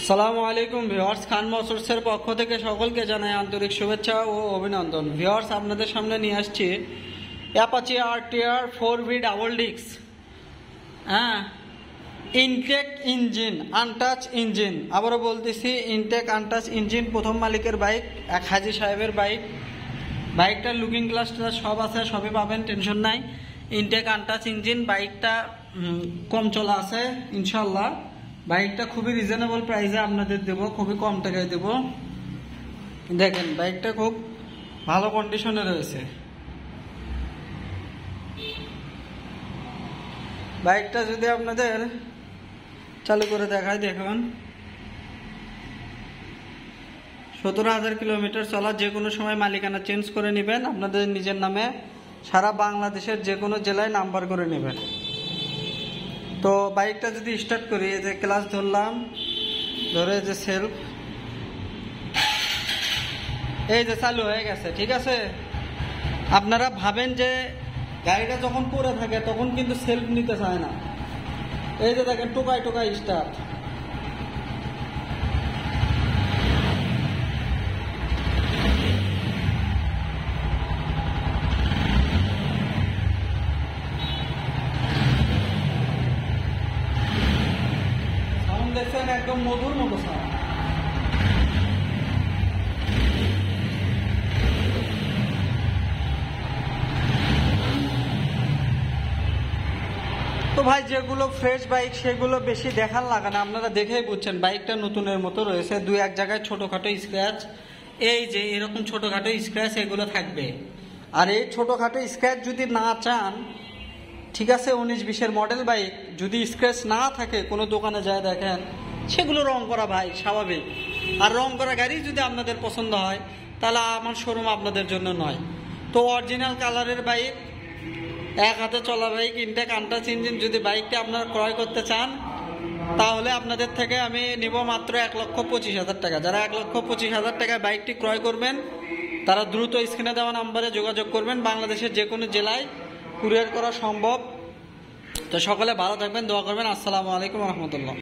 আসসালামু আলাইকুম ভিউয়ার্স, খান মোটরসের পক্ষ থেকে সকলকে জানাই আন্তরিক শুভেচ্ছা ও অভিনন্দন। ভিউয়ার্স, আপনাদের সামনে নিয়ে আসছি Apache RTR 4V double disc, intact engine, untouched engine. আবারও বলতেছি, ইনটেক আনটাচ ইঞ্জিন, প্রথম মালিকের বাইক, এক হাজি সাহেবের বাইক। বাইকটার লুকিং গ্লাসটা সব আছে, সবই পাবেন, টেনশন নাই। ইনটেক আনটাচ ইঞ্জিন, বাইকটা কম চলা আছে ইনশাল্লাহ। বাইকটা খুবই রিজনেবল প্রাইসে আপনাদের দেবো, খুবই কম টাকায় দেব। দেখেন বাইকটা খুব ভালো কন্ডিশনে রয়েছে। বাইকটা যদি আপনাদের চালু করে দেখায়, দেখুন 17,000 কিলোমিটার চলা। যে কোনো সময় মালিকানা চেঞ্জ করে নেবেন আপনাদের নিজের নামে, সারা বাংলাদেশের যে কোনো জেলায় নাম্বার করে নেবেন। তো বাইকটা যদি স্টার্ট করি, এই যে ক্লাচ ধরলাম, ধরে যে সেলফ, এই যে চালু হয়ে গেছে, ঠিক আছে। আপনারা ভাবেন যে গাড়িটা যখন পড়ে থাকে তখন কিন্তু সেলফ নিতে চায় না। এই যে দেখেন টোকায় টোকায় স্টার্ট। সাউন্ড দেখছেন, একদম মধুর মতো সাউন্ড। তো ভাই, যেগুলো ফ্রেশ বাইক সেগুলো বেশি দেখার লাগে না, আপনারা দেখেই বুঝছেন বাইকটা নতুনের মতো রয়েছে। দুই এক জায়গায় ছোটোখাটো স্ক্র্যাচ, এই যে এরকম ছোটোখাটো স্ক্র্যাচ এগুলো থাকবে। আর এই ছোটোখাটো স্ক্র্যাচ যদি না চান, ঠিক আছে, 19-20-এর মডেল বাইক যদি স্ক্র্যাচ না থাকে, কোনো দোকানে যায় দেখেন, সেগুলো রং করা ভাই স্বাভাবিক। আর রং করা গাড়ি যদি আপনাদের পছন্দ হয়, তাহলে আমার শোরুম আপনাদের জন্য নয়। তো অরিজিনাল কালারের বাইক, এক হাতে চলা বাইক, ইনটেক আনটাচ ইঞ্জিন যদি বাইকটা আপনারা ক্রয় করতে চান, তাহলে আপনাদের থেকে আমি নেব মাত্র 1,25,000 টাকা। যারা 1,25,000 টাকায় বাইকটি ক্রয় করবেন, তারা দ্রুত স্ক্রিনে দেওয়া নাম্বারে যোগাযোগ করবেন। বাংলাদেশের যে কোনো জেলায় কুরিয়ার করা সম্ভব। তো সকলে ভালো থাকবেন, দোয়া করবেন। আসসালামু আলাইকুম রহমতুল্লাহ।